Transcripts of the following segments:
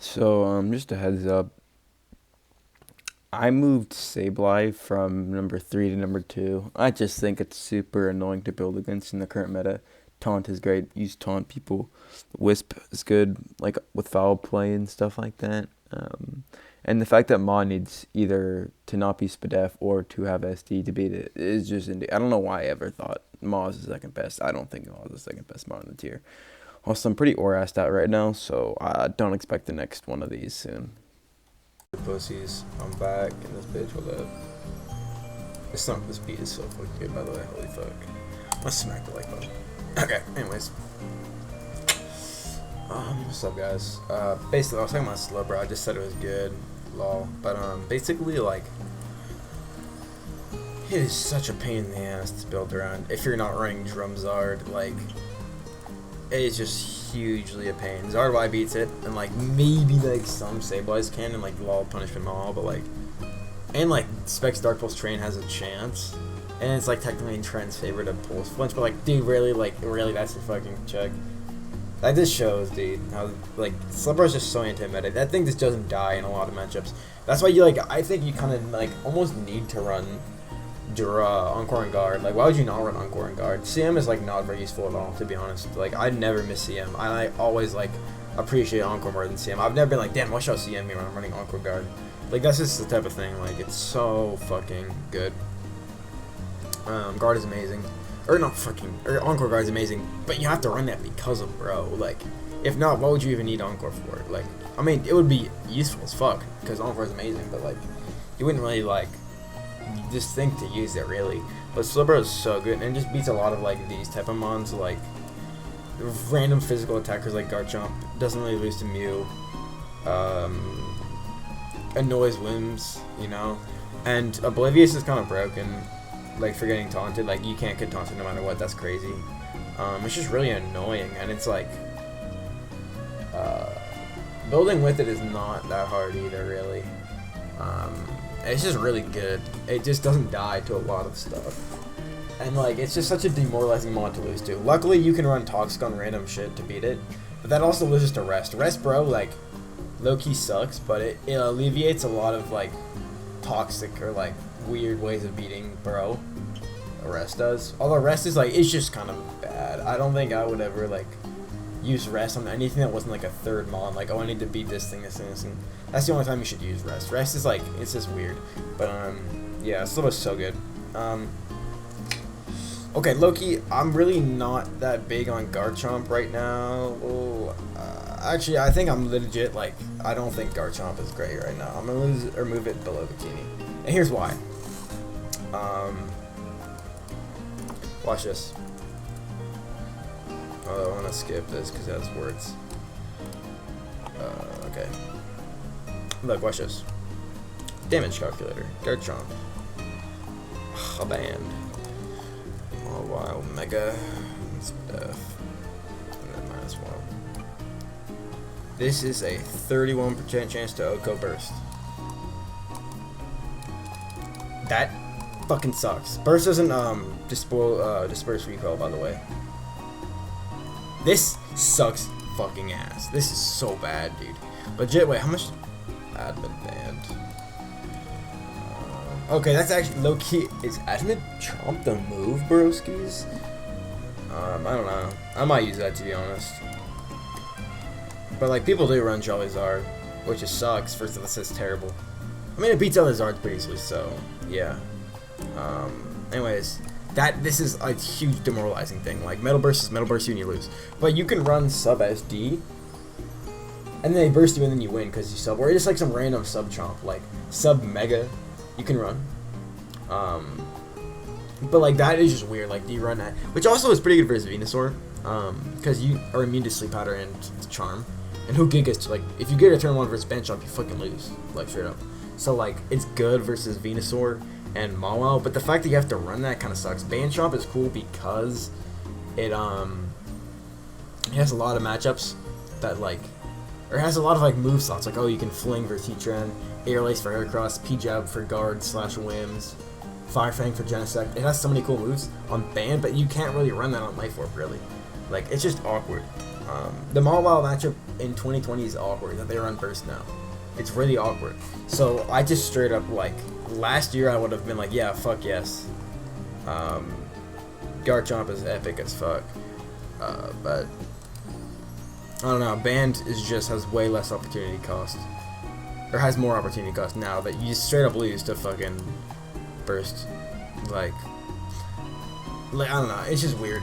So, just a heads up, I moved Sableye from number 3 to number 2. I just think it's super annoying to build against in the current meta. Taunt is great, use taunt people. Wisp is good, like with foul play and stuff like that. And the fact that Ma needs either to not be Spadef or to have SD to beat it is just, I don't know why I ever thought Ma is the second best. I don't think Ma is the second best Ma in the tier. Also, I'm pretty Orased out right now, so I don't expect the next one of these soon. Pussies, I'm back in this bitch. Hold up. This beat is so fucking good, by the way. Holy fuck. Let's smack the like button. Okay, anyways. What's up, guys? Basically, I was talking about slow, bro. I just said it was good. Lol. But, basically, like, it is such a pain in the ass to build around. If you're not running Drumzard, like, it is just hugely a pain. ZardY beats it, and like maybe like some Sableyes can, and like lol punishment and all, but like, and like Specs Dark Pulse Train has a chance, and it's like technically Trent's favorite to Pulse Flinch, but like, dude, really, that's your fucking check. That just shows, dude, how like Slipper is just so intimidated. That thing just doesn't die in a lot of matchups. That's why you like, I think you kind of like almost need to run Encore and Guard. Like, why would you not run Encore and Guard? CM is like not very useful at all, to be honest. Like, I never miss CM. I always like appreciate Encore more than CM. I've never been like, damn, why should I CM me when I'm running Encore Guard? Like, that's just the type of thing. Like, it's so fucking good. Guard is amazing, or Encore Guard is amazing, but you have to run that because of bro. Like, if not, what would you even need Encore for? Like, I mean, it would be useful as fuck because Encore is amazing, but like, you wouldn't really like just think to use it really. But Slipper is so good and just beats a lot of like these type of mons, like random physical attackers like Garchomp. Doesn't really lose to Mew. Annoys Wims, you know. And Oblivious is kind of broken, like for getting taunted. Like you can't get taunted no matter what. That's crazy. It's just really annoying, and it's like building with it is not that hard either, really. It's just really good. It just doesn't die to a lot of stuff. And like, it's just such a demoralizing mod to lose to. Luckily, you can run Toxic on random shit to beat it. But that also loses to Rest. Rest, bro, like, low-key sucks, but it alleviates a lot of, like, toxic or, like, weird ways of beating bro. Rest does. Although Rest is, like, it's just kind of bad. I don't think I would ever, like, use Rest on anything that wasn't like a third mod. Like, oh, I need to beat this thing, and that's the only time you should use Rest. Rest is like, it's just weird. But yeah, Slipper's so good. Okay, Loki, I'm really not that big on Garchomp right now. Oh, actually, I think I'm legit, like, I don't think Garchomp is great right now. I'm gonna move it below Bikini. And here's why. Watch this. Oh, I want to skip this because it has words. Okay. Look, watch this. Damage calculator. Garchomp. A band. Oh, wow. Mega. Stuff. And then -1. This is a 31% chance to Oko Burst. That fucking sucks. Burst doesn't, disperse recoil, by the way. This sucks fucking ass. This is so bad, dude. Legit, wait, how much? Admin band. Okay, that's actually low-key. Is Admin Chomp the move, broskies? I don't know. I might use that, to be honest. But, like, people do run Charizard, which just sucks. First of all, this is terrible. I mean, it beats other Zards pretty easily, so, yeah. Anyways. This is a huge demoralizing thing. Like, Metal Burst is Metal Burst you and you lose. But you can run sub SD, and then they burst you and then you win because you sub. Or just like some random sub chomp, like sub Mega, you can run. But like that is just weird. Like, do you run that? Which also is pretty good versus Venusaur, because you are immune to Sleep Powder and Charm. And who Gigas, like, if you get a turn 1 versus Bench Chomp, you fucking lose. Like, straight up. So like, it's good versus Venusaur and Mawile, but the fact that you have to run that kind of sucks. Bandchomp is cool because it has a lot of matchups that like, or it has a lot of like move slots. Like, oh, you can Fling for T-Tren, Air Lace for Heracross, P-Jab for Guard / Wims, Fire Fang for Genesect. It has so many cool moves on Band, but you can't really run that on Life Orb really. Like, it's just awkward. The Mawile matchup in 2020 is awkward that they run burst now. It's really awkward. So I just straight up like last year I would have been like, yeah, fuck yes. Garchomp is epic as fuck. But I don't know. Band has way less opportunity cost, or has more opportunity cost now that you straight up lose to fucking burst. Like I don't know. It's just weird.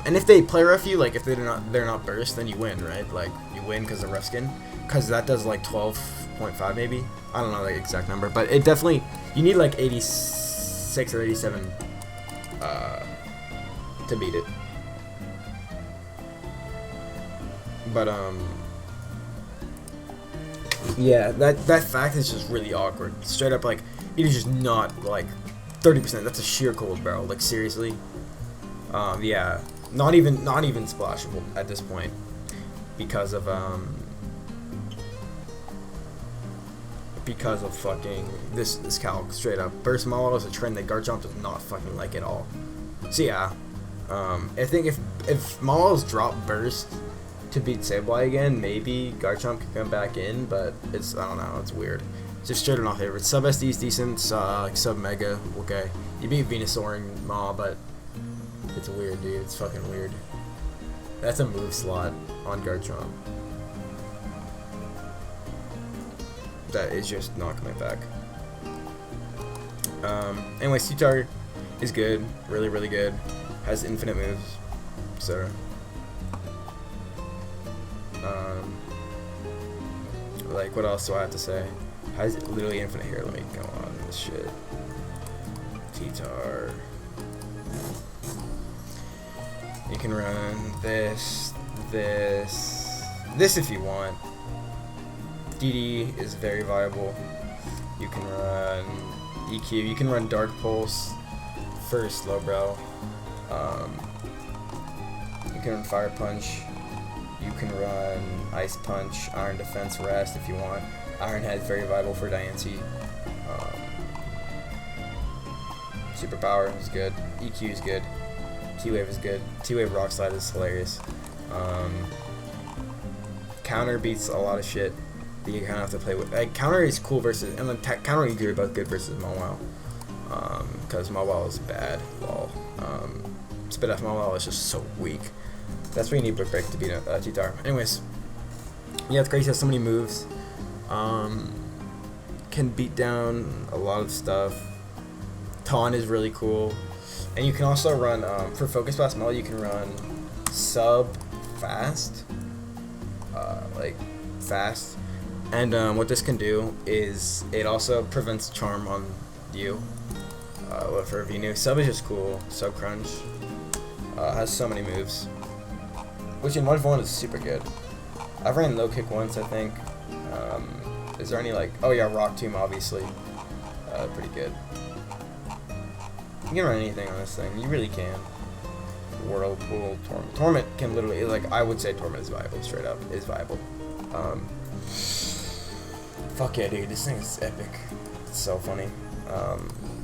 And if they play rough you, like if they're not burst, then you win, right? Like you win because of rough skin, because that does like 12.5 maybe. I don't know the exact number, but it definitely you need like 86 or 87 to beat it. But yeah, that fact is just really awkward. Straight up, like it is just not like 30%. That's a sheer cold barrel. Like seriously. Yeah, not even splashable at this point because of fucking this calc. Straight up, burst Mallow is a trend that Garchomp does not fucking like at all. So yeah, I think if Mallow's drop burst to beat Sableye again, maybe Garchomp can come back in, but I don't know, it's weird. Just straight not favorite. Sub SD is decent, like sub Mega, okay. You beat Venusaur and Maw, but it's weird, dude. It's fucking weird. That's a move slot on Garchomp that is just not coming back. Anyway, Citar is good, really, really good. Has infinite moves, so. Like, what else do I have to say? Has literally infinite here. Let me go on this shit. Citar. You can run this if you want. DD is very viable. You can run EQ. You can run Dark Pulse for Slowbro. You can run Fire Punch. You can run Ice Punch, Iron Defense, Rest if you want. Iron Head is very viable for Diancie. Superpower is good. EQ is good. T-Wave is good. T-Wave Rock Slide is hilarious. Counter beats a lot of shit that you kind of have to play with. Like, counter is cool versus, and then counter and EQ are both good versus Mawile. Because Mawile is bad. Lol. Spit F Mawile is just so weak. That's why you need Brick Break to beat T-Tar. Anyways, yeah, it's great. He has so many moves. Can beat down a lot of stuff. Taunt is really cool. And you can also run, for Focus Blast Mel, you can run sub fast. Like, fast. And what this can do is it also prevents Charm on you. For Venu. Sub is just cool. Sub Crunch. Has so many moves. Which in 1v1 is super good. I've ran low kick once, I think. Is there any like... Oh yeah, Rock Tomb, obviously. Pretty good. You can run anything on this thing. You really can. Whirlpool, Torment. Torment can literally... Like, I would say Torment is viable, straight up. Is viable. Fuck yeah, dude. This thing is epic. It's so funny.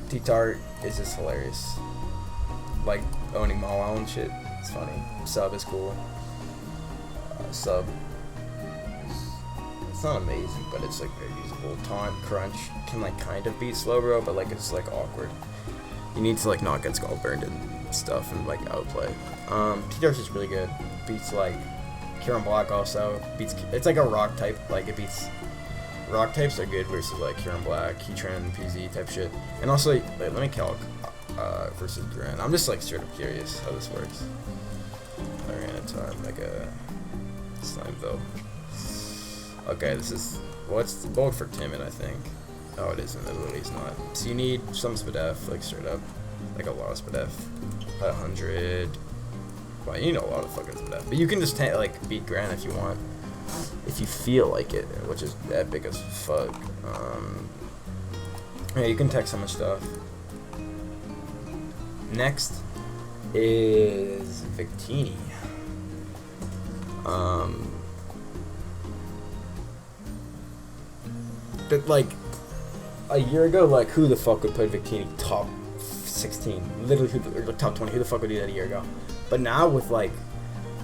T-Tar is just hilarious. Like, owning Mawile and shit. It's funny. Sub is cool. Sub. It's not amazing, but it's like very usable. Taunt, Crunch can like kind of beat Slowbro, but like it's like awkward. You need to like not get Skull Burned and stuff and like outplay. T-Dar's is really good. Beats like Kyurem Black also. Beats. It's like a rock type. Like it beats. Rock types are good versus like Kyurem Black, Heatran, PZ type shit. And also, like, let me calc versus Duran. I'm just like straight up curious how this works. Tyranitar, Mega Slimeville. Okay, this is what's the bulk for Timid, I think. Oh, it isn't. It literally is not. So you need some Spadef, like straight up, like a lot of Spadef, 100. Well, you need a lot of fucking Spadef, but you can just like beat Gran if you want, if you feel like it, which is epic as fuck. Yeah, you can tech so much stuff. Next is Victini. But like a year ago, like who the fuck would put Victini top 16? Literally, or top 20. Who the fuck would do that a year ago? But now with like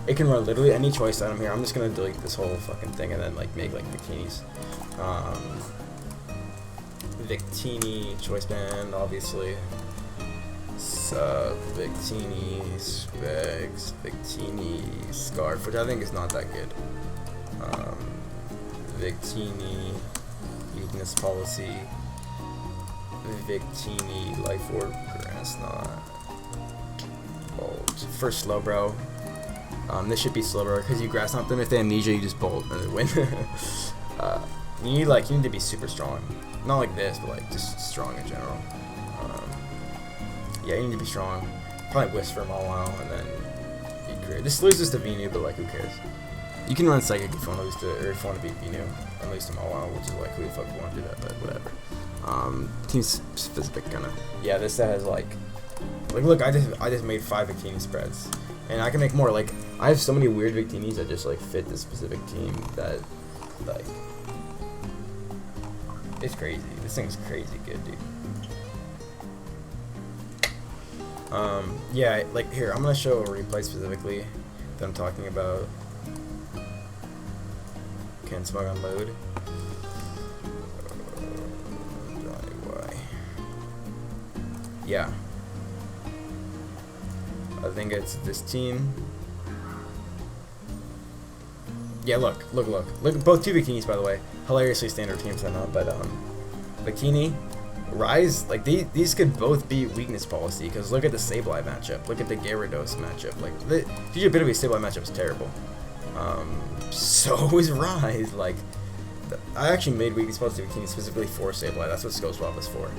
It can run literally any choice item here. I'm just gonna delete this whole fucking thing and then like make like bikinis. Victini choice band, obviously. Victini specs, Victini scarf, which I think is not that good. Victini weakness policy, Victini life orb grass knot, bolt. First slow bro. This should be slow bro because you grass knot them. If they amnesia, you just bolt and win. You need to be super strong. Not like this, but like just strong in general. Yeah, you need to be strong. Probably wisp for them all a while, and then you create. This loses to Venu, but like who cares? You can run Psychic if you want to lose to, or if you want to beat Venu, and lose them all a while, which is like who the fuck would want to do that, but whatever. Team specific kinda. Yeah, this set has like look, I just made 5 Victini spreads, and I can make more. Like I have so many weird Victinis that just like fit this specific team that like it's crazy. This thing's crazy good, dude. Yeah, like here, I'm gonna show a replay specifically that I'm talking about. Can smug unload. Yeah. I think it's this team. Yeah, look, both 2 bikinis, by the way. Hilariously standard teams, I know, but bikini, Rise, like these could both be weakness policy, because look at the Sableye matchup, look at the Gyarados matchup. Like the Bit Sableye matchup is terrible. So is Rise. Like I actually made weakness policy bikini specifically for Sableye. That's what Skull Swap is for.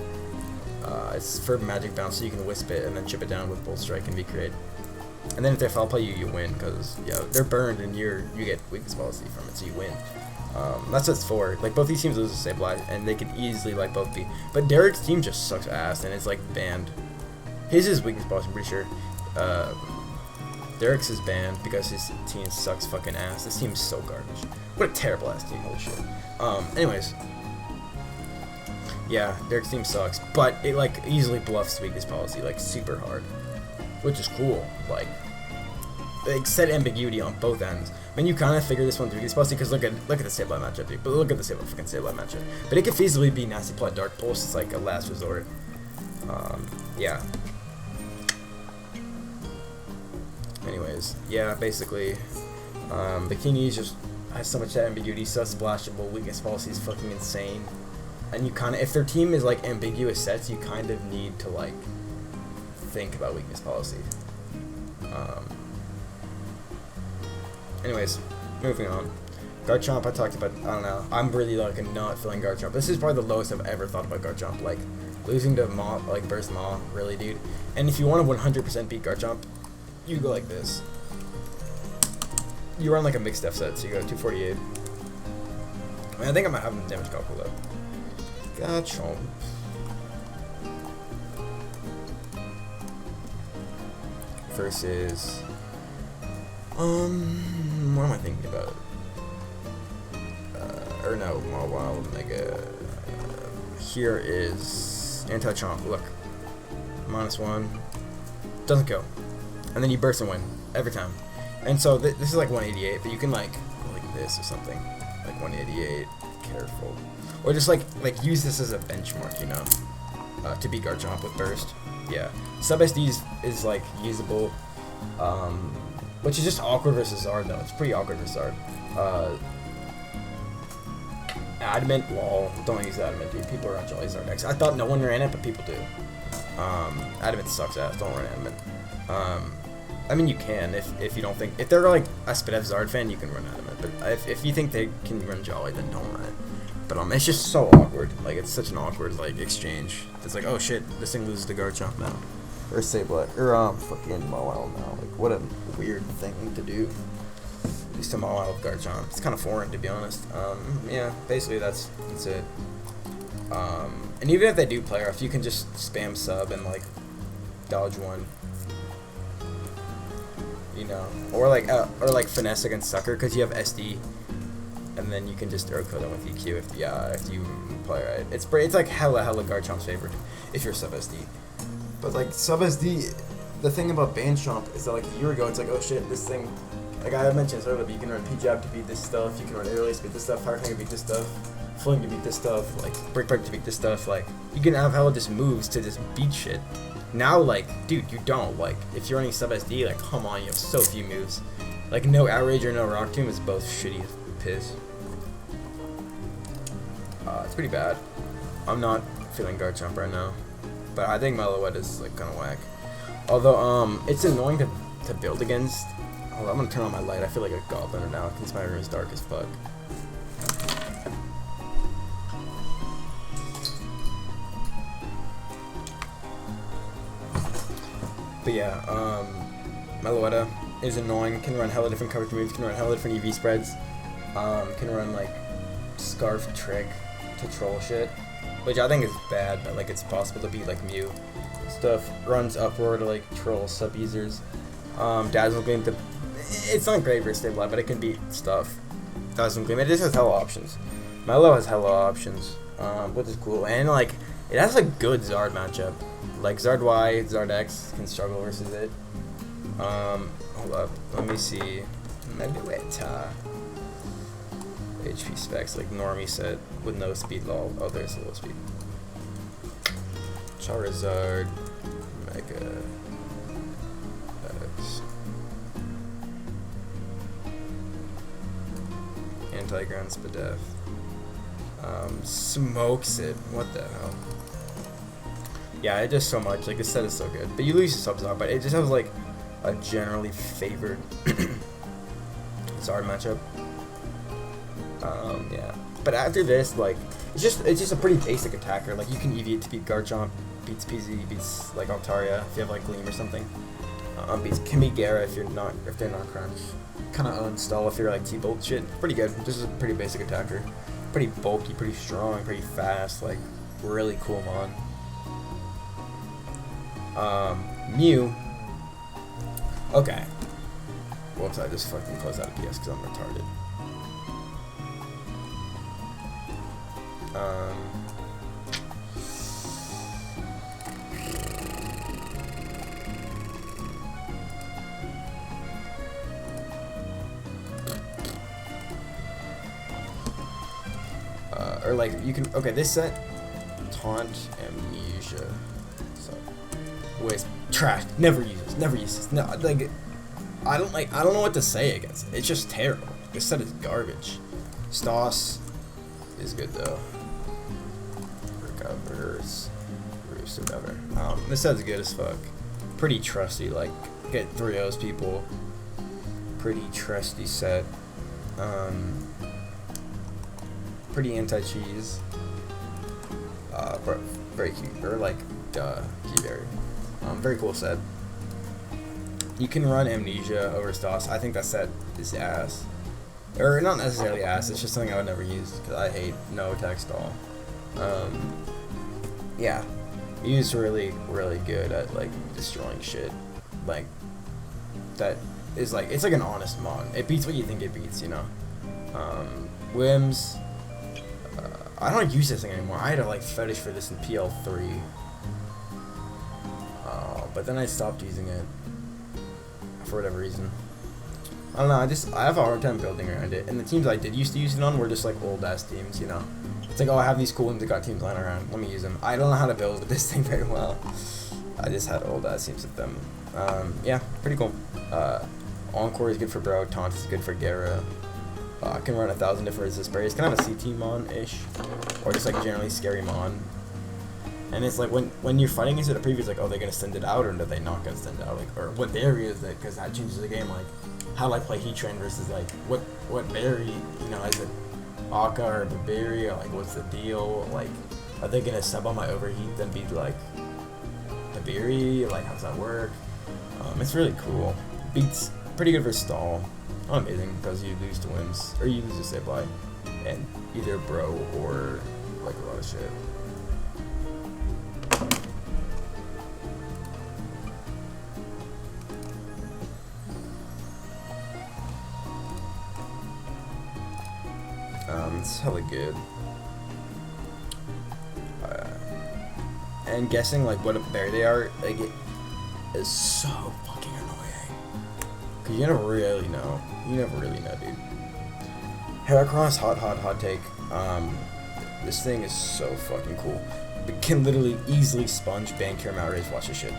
It's for Magic Bounce, so you can wisp it and then chip it down with Bolt Strike and be great. And then if they foul play you, you win, because yeah, they're burned and you get weakness policy from it, so you win. That's what it's for. Like both these teams lose to Sableye, and they could easily like both be. But Derek's team just sucks ass, and it's like banned. His is weakness policy, I'm pretty sure. Derek's is banned because his team sucks fucking ass. This team's so garbage. What a terrible ass team. Holy shit. Anyways. Yeah, Derek's team sucks, but it like easily bluffs weakness policy like super hard, which is cool. Like set ambiguity on both ends. I mean, you kind of figure this one's weakness policy because look at the Sableye matchup, dude. But look at the Sableye matchup. But it could feasibly be nasty play Dark Pulse. It's like a last resort. Yeah. Anyways, yeah, basically, Bikini just has so much ambiguity, so splashable. Weakness policy is fucking insane. And you kind of, if their team is like ambiguous sets, you kind of need to like think about weakness policy. Anyways, moving on. Garchomp, I talked about. I don't know. I'm really like not feeling Garchomp. This is probably the lowest I've ever thought about Garchomp. Like losing to Maw, like Burst Maw, really, dude. And if you want to 100% beat Garchomp, you go like this. You run like a mixed F set, so you go 248. I mean, I think I might have him damage calcul though. Garchomp. Versus what am I thinking about? Or no, Wild Mega. Here is Anti-Chomp. Look, -1 doesn't go, and then you burst and win every time. And so this is like 188, but you can like go like this or something, like 188. Careful, or just like use this as a benchmark, you know, to beat Garchomp with burst. Yeah, sub SD is like usable. Which is just awkward versus Zard though. It's pretty awkward versus Zard. Adamant, lol. Don't use Adamant, dude. People are on Jolly Zard next. I thought no one ran it, but people do. Adamant sucks ass. Don't run Adamant. I mean, you can if you don't think, if they're like a Spidef Zard fan, you can run Adamant. But if you think they can run Jolly, then don't run it. But it's just so awkward. Like it's such an awkward like exchange. It's like, oh shit, this thing loses to Garchomp now. Or Sableye, or fucking Mawile now. Like, what a weird thing to do. At least to Mawile with Garchomp. It's kind of foreign, to be honest. Yeah, basically that's it. And even if they do play off, you can just spam sub and like dodge one. You know, or like finesse against Sucker because you have SD, and then you can just throw code them with EQ if you play right. It's like hella Garchomp's favorite if you're sub SD. But like sub SD, the thing about Ban Chomp is that like a year ago it's like, oh shit, this thing Like I mentioned earlier, but you can run P-Jab to beat this stuff, you can run Aerial to beat this stuff, Fire Fang to beat this stuff, Fling to beat this stuff, like Brick Break to beat this stuff, like you can have hella just moves to just beat shit. Now, like, dude, you don't. Like, if you're running sub SD, like, come on, you have so few moves. Like, no Outrage or no Rock Tomb is both shitty as piss. It's pretty bad. I'm not feeling Guard Jump right now, but I think Meloette is, like, kind of whack. Although, it's annoying to build against. Hold on, I'm gonna turn on my light. I feel like a goblin right now because my room is dark as fuck. But yeah, Meloette is annoying. Can run hella different coverage moves. Can run hella different EV spreads. Can run like Scarf Trick to troll shit, which I think is bad. But like it's possible to beat like Mew stuff. Runs upward to like troll sub users. Dazzle Gleam. It's not great for Stabilize, but it can beat stuff. Dazzle Gleam. It just has hella options. Melo has hella options, which is cool. And like it has a good Zard matchup. Like Zard Y, Zard X can struggle versus it. Hold up, let me see. Meloette. HP specs like normie set with no speed lol. Oh, there's a little speed. Charizard, Mega X. Anti-Ground Spadef. Smokes it. What the hell? Yeah, it does so much. Like, this set is so good. But you lose your subs, but it just has, like, a generally favored Zard matchup. Yeah. But after this, like, it's just a pretty basic attacker. Like, you can EV it to beat Garchomp, beats PZ, beats, like, Altaria if you have, like, Gleam or something. Beats Kimigara if they're not crunch. Kind of unstall if you're, like, T-Bolt shit. Pretty good. This is a pretty basic attacker. Pretty bulky, pretty strong, pretty fast. Like, really cool mon. Mew. Okay. Whoops, I just fucking closed out of PS because I'm retarded. Or like, you can, okay, this set, Taunt, Amnesia. Waste trash. Never uses. No, like I don't know what to say against it. It's just terrible. This set is garbage. Stoss is good though. Recovers. Roost, whatever. This set's good as fuck. Pretty trusty. Like get 3-0s people. Pretty trusty set. Pretty anti-cheese. Very cute. Or like Keyberry. Very cool set. You can run Amnesia over Stoss. I think that set is ass. Or not necessarily ass, it's just something I would never use because I hate no attack stall. Yeah. Mew's really, really good at like destroying shit. Like that is like it's like an honest mon. It beats what you think it beats, you know. Wims. I don't use this thing anymore. I had a like fetish for this in PL3. But then I stopped using it for whatever reason. I don't know, I have a hard time building around it. And the teams I did used to use it on were just like old ass teams, you know. It's like, oh, I have these cool ones that got teams lying around. Let me use them. I don't know how to build with this thing very well. I just had old ass teams with them. Yeah, pretty cool. Encore is good for Bro. Taunt is good for Gara. I can run 1,000 different resist berries. Kind of a CT mon-ish. Or just like generally scary mon. And it's like when you're fighting against it, a preview like, oh, they're gonna send it out or are they not gonna send it out? Like, or what area is it? Because that changes the game. Like, how I play Heat Train versus like what berry, you know, is it Aka or Babiri or like what's the deal? Like, are they gonna sub on my overheat then be like Babiri? Like, how does that work? It's really cool. Beats pretty good for stall. Not amazing because you lose to Wims or you lose to Sableye and either Bro or like a lot of shit. It's hella good. And guessing like what berry they are, like it is so fucking annoying. Cause you never really know. You never really know, dude. Heracross, hot take. This thing is so fucking cool. It can literally easily sponge ban Kieran Outrage. Watch this shit.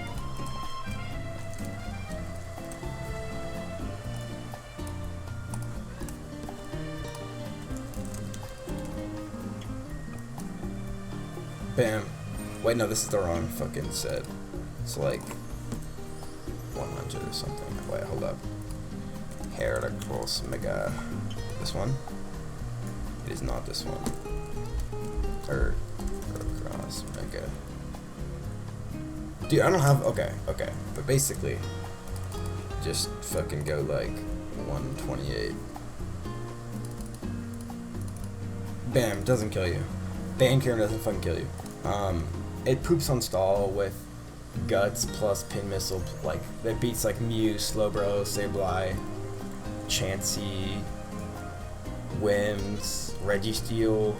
Bam. Wait, no, this is the wrong fucking set. It's like 100 or something. Wait, hold up. Heracross Mega. This one? It is not this one. Heracross Mega. Dude, I don't have. Okay. But basically, just fucking go like 128. Bam, doesn't kill you. Ban Kieran doesn't fucking kill you. It poops on stall with Guts plus Pin Missile, like, that beats like Mew, Slowbro, Sableye, Chansey, Wims, Registeel.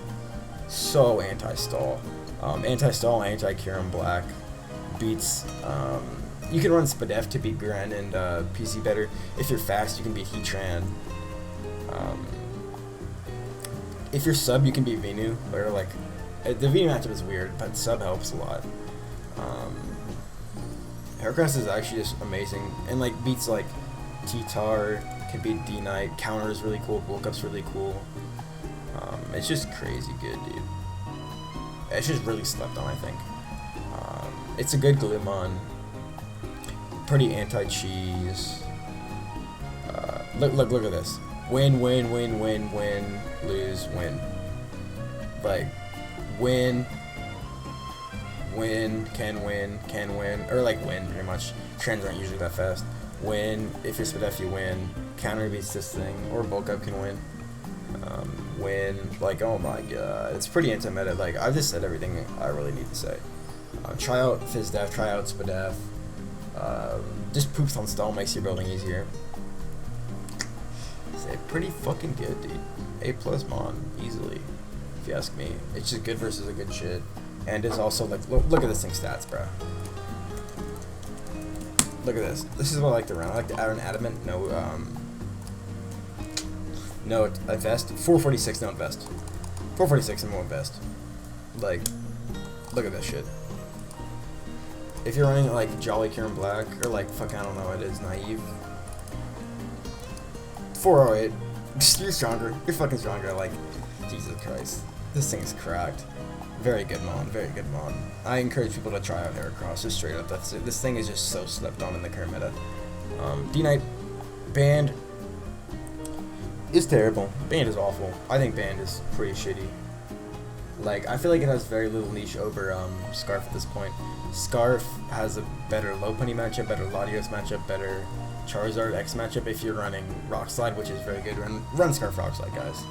So anti-stall. Anti-stall, anti-Kieran Black. Beats, you can run Spadef to beat Gren and PC better. If you're fast, you can beat Heatran. If you're sub, you can beat Venu, or like, the Venu matchup is weird, but sub helps a lot. Heracross is actually just amazing, and like beats like T-Tar, can beat D-Knight, counter is really cool, bulk up's really cool. It's just crazy good, dude. It's just really slept on, I think. It's a good Glutamon, pretty anti-cheese. Look at this. Win, lose, win. Like, win, can win, or like win, pretty much. Trends aren't usually that fast. Win, if you're Spadef, you win. Counter beats this thing, or bulk up can win. Win, like, oh my god. It's pretty anti-meta. Like, I've just said everything I really need to say. Try out Fizdef, try out Spadef. Just poops on stall, makes your building easier. It's pretty fucking good, dude. A+ Mon, easily, if you ask me. It's just good versus a good shit. And it's also, like, look at this thing's stats, bro. Look at this. This is what I like to run. I like to add an Adamant, no vest. 446, no invest. 446 and no invest. Like, look at this shit. If you're running, like, Jolly Kieran Black, or, like, fucking, I don't know what it is, Naive. 408. You're stronger. You're fucking stronger. Like, Jesus Christ. This thing is cracked. Very good Mon. Very good Mon. I encourage people to try out Heracross. Just straight up. That's it. This thing is just so slept on in the current meta. D-Knight. Band is terrible. Band is awful. I think Band is pretty shitty. Like, I feel like it has very little niche over Scarf at this point. Scarf has a better Lopunny matchup, better Latios matchup, better Charizard X matchup if you're running Rock Slide, which is very good. Run Scarf Rock Slide, guys.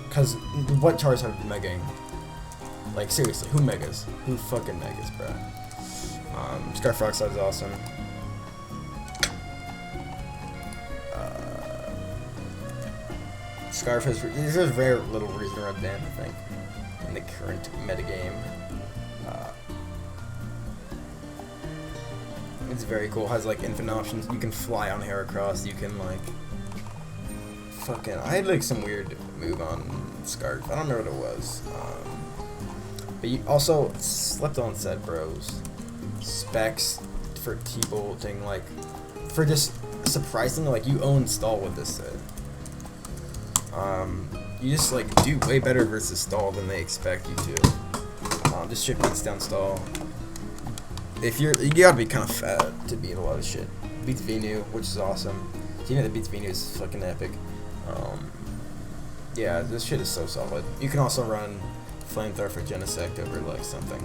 Because what Charizard megaing? Like, seriously, who megas? Who fucking megas, bro? Scarf Rock Slide is awesome. Scarf has, there's very little reason to run Band, I think, in the current metagame. It's very cool. Has like infinite options. You can fly on Heracross. You can like fucking. I had like some weird move on Scarf. I don't remember what it was. But you also slept on set bros. Specs for T-bolting, like for just surprisingly, like you own stall with this set. You just like do way better versus stall than they expect you to. This shit beats down stall. If you gotta be kind of fat to beat a lot of shit. Beats Venu, which is awesome. You know that beats Venu is fucking epic. Yeah, this shit is so solid. You can also run Flamethrower for Genesect over like something.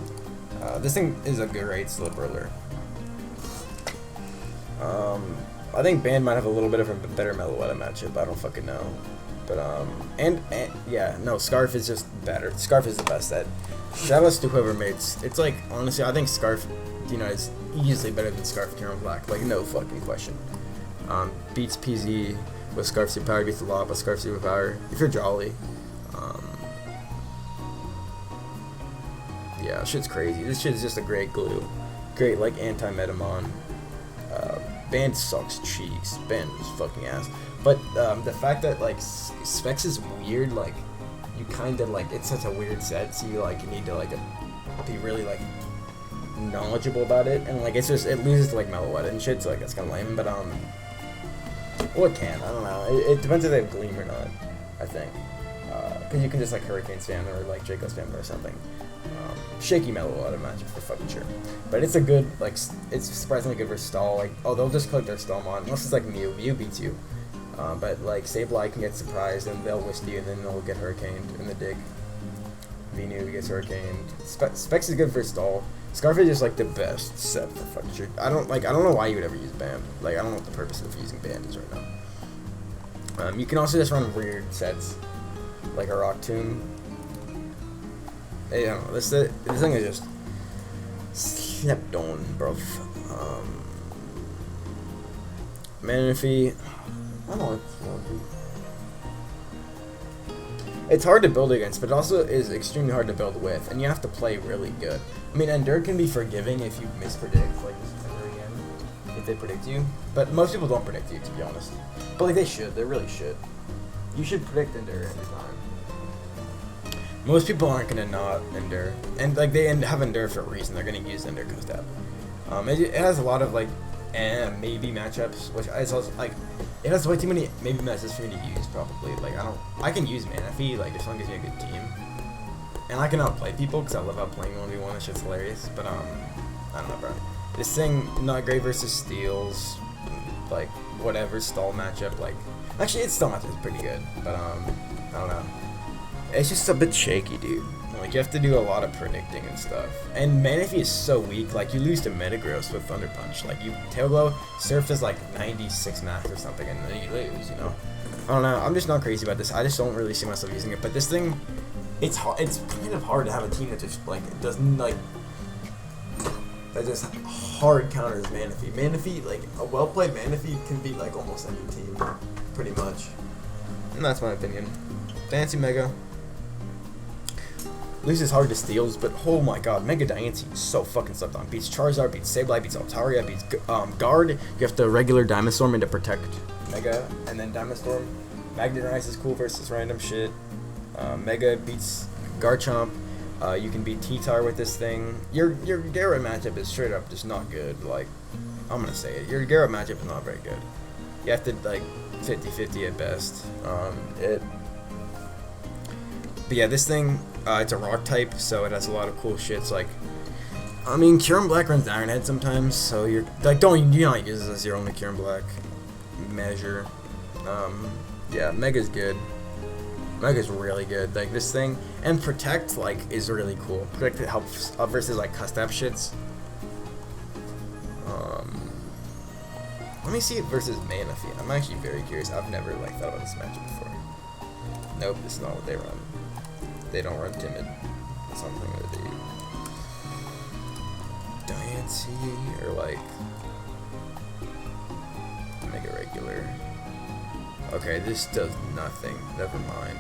This thing is a good raid slow brawler. I think Band might have a little bit of a better Meloetta matchup. I don't fucking know. But and yeah, no, Scarf is just better. Scarf is the best set. Shoutouts to whoever made it's like honestly, I think Scarf, you know, is easily better than Scarf Kieran Black. Like no fucking question. Beats PZ with Scarf Superpower, beats a lot with Scarf Superpower. If you're Jolly, yeah, shit's crazy. This shit is just a great glue, great like anti-Metamon. Band sucks cheeks. Band is fucking ass. But the fact that like Specs is weird, like you kind of like it's such a weird set, so you like need to like be really like knowledgeable about it, and like it's just it loses to like Meloetta and shit, so like that's kind of lame. But well, it can. I don't know. It depends if they have Gleam or not. I think because you can just like Hurricane spam or like Draco spam or something. Shaky Meloetta matchup for fucking sure. But it's a good like it's surprisingly good for stall. Like they'll just click their stall mod unless it's like Mew. Mew beats you. But like Sableye can get surprised and they'll whisk you and then they'll get hurricaned in the dig. Venu gets hurricaned. Specs is good for stall. Scarf is just like the best set for fucking sure. I don't know why you would ever use Band. Like I don't know what the purpose of using Band is right now. You can also just run weird sets like a Rock Tomb. I don't know. This thing is just slept on, bro. Manaphy. I don't know. It's hard to build against, but it also is extremely hard to build with, and you have to play really good. I mean, Endure can be forgiving if you mispredict, like this Endure again, if they predict you. But most people don't predict you, to be honest. But like they should, they really should. You should predict Endure every time. Most people aren't gonna not Endure, and like they have Endure for a reason. They're gonna use Endure co-step. It has a lot of like maybe matchups, which is also like it has way too many maybe matchups for me to use. Probably like I can use Manaphy like as long as you have a good team, and I can outplay people because I love outplaying 1v1. That shit's hilarious. But I don't know, bro. This thing not great versus steals, like whatever stall matchup. Like actually, its stall matchup is pretty good, but I don't know. It's just a bit shaky, dude. Like, you have to do a lot of predicting and stuff. And Manaphy is so weak, like, you lose to Metagross with Thunder Punch. Like, you Tail Glow, Surf is like 96 max or something, and then you lose, you know? I don't know, I'm just not crazy about this. I just don't really see myself using it. But this thing, it's kind of hard to have a team that just, like, doesn't, like, that just hard counters Manaphy. Manaphy, like, a well-played Manaphy can beat, like, almost any team, pretty much. And that's my opinion. Fancy Mega. Loses hard to steals, but oh my god, Mega Diancie is so fucking slept on. Beats Charizard, beats Sableye, beats Altaria, beats Guard. You have to regular Diamond Storm in to protect Mega, and then Diamond Storm. Magnetize is cool versus random shit. Mega beats Garchomp. You can beat T-Tar with this thing. Your Gyarados matchup is straight up just not good. Like, I'm gonna say it. Your Gyarados matchup is not very good. You have to, like, 50-50 at best. But yeah, this thing, it's a rock type, so it has a lot of cool shits. Like, I mean, Kyurem Black runs Iron Head sometimes, so you're like, do not use this as your only Kyurem Black measure. Yeah, Mega's good. Mega's really good. Like this thing, and Protect like is really cool. Protect helps versus like custom shits. Let me see it versus Manaphy. I'm actually very curious. I've never like thought about this matchup before. Nope, this is not what they run. They don't run Timid. That's something that they Diancie or like Mega Regular. Okay, this does nothing. Never mind.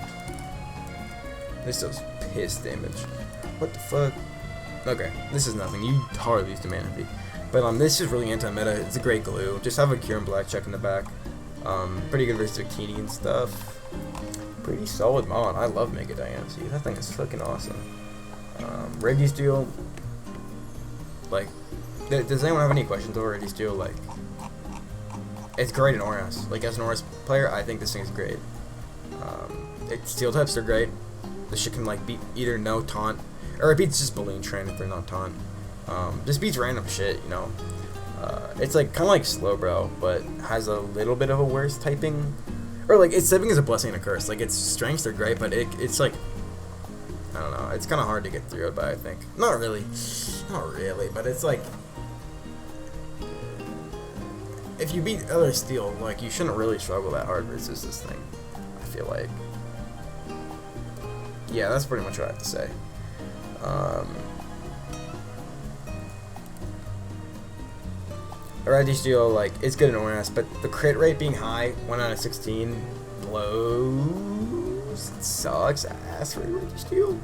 This does piss damage. What the fuck? Okay, this is nothing. You hardly use the Manaphy. But this is really anti-meta. It's a great glue. Just have a Kyurem Black check in the back. Pretty good versus Victini and stuff. Pretty solid mod. I love Mega Diancie. That thing is fucking awesome. Registeel. Like, does anyone have any questions over Registeel? Like, it's great in Oras. Like, as an Oras player, I think this thing is great. Its steel types are great. This shit can, like, beat either no taunt, or it beats just Balloon Train if they're not taunt. Just beats random shit, you know. It's, like, kind of like Slowbro, but has a little bit of a worse typing. Or, like, its typing is a blessing and a curse. Like, its strengths are great, but it's, like, I don't know. It's kind of hard to get through it by, I think. Not really. Not really, but it's, like, if you beat other steel, like, you shouldn't really struggle that hard versus this thing, I feel like. Yeah, that's pretty much what I have to say. Registeel, like, it's good in Oras, but the crit rate being high, 1 out of 16, blows. It sucks ass for Registeel.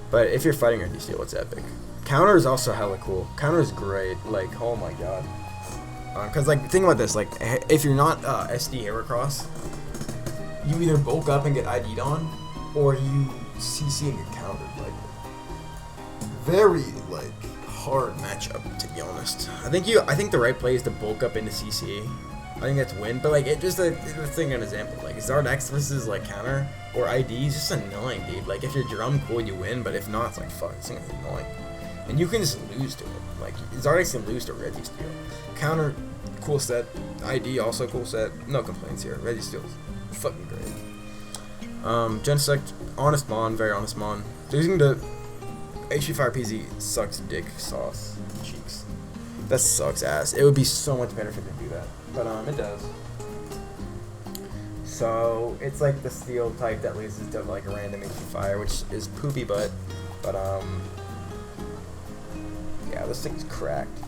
But if you're fighting Registeel, it's epic. Counter is also hella cool. Counter is great. Like, oh my god. Because like think about this, like if you're not SD Heracross, you either bulk up and get ID'd on, or you CC and get countered. Like very like hard matchup, to be honest. I think the right play is to bulk up into CC. I think that's win, but like let's think an example. Like Zard X versus like counter or ID is just annoying, dude. Like if you're drum, cool, you win, but if not, it's like fuck, this thing is annoying. And you can just lose to it. Like Zard X can lose to Registeel. Counter, cool set. ID also cool set. No complaints here. Registeel's fucking great. Genesect, honest mon, very honest mon. Losing to HP Fire PZ sucks dick sauce cheeks. That sucks ass. It would be so much better if it didn't do that. But it does. So it's like the steel type that loses to like a random HP Fire, which is poopy butt. But yeah, this thing's cracked.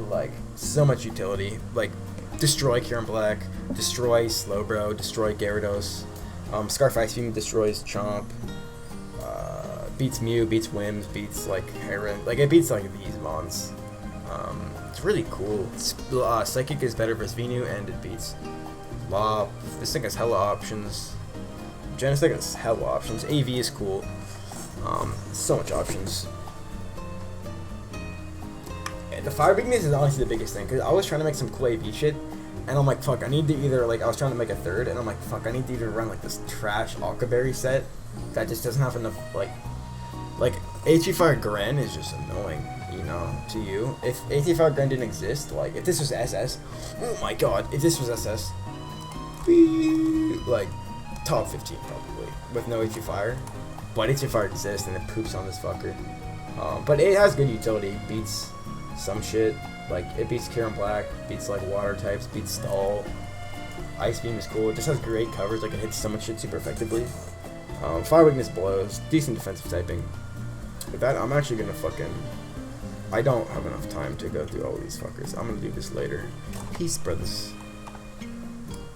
Like so much utility. Like destroy Kieran Black, destroy Slowbro, destroy Gyarados. Scarf Ice Beam destroys Chomp. Beats Mew, beats Wims, beats like Heron. Like it beats like these mons. It's really cool. Psychic is better versus Venu, and it beats Law. This thing has hella options. Genesect has hella options. AV is cool. So much options. And the fire weakness is honestly the biggest thing, because I was trying to make some cool AV shit, and I'm like, fuck, I need to either, like, I was trying to make a third, and I'm like, fuck, I need to either run, like, this trash Alkaberry set that just doesn't have enough, like HE Fire Gren is just annoying, you know, to you. If HE Fire Gren didn't exist, like, if this was SS, oh my god, if this was SS, like, top 15 probably, with no HE Fire. But HE Fire exists, and it poops on this fucker. But it has good utility, it beats some shit, like, it beats Kieran Black, beats, like, water types, beats Stall. Ice Beam is cool, it just has great coverage, like, it hits so much shit super effectively. Fire Weakness blows, decent defensive typing. With that, I'm actually gonna fucking... I don't have enough time to go through all these fuckers. I'm gonna do this later. Peace, brothers.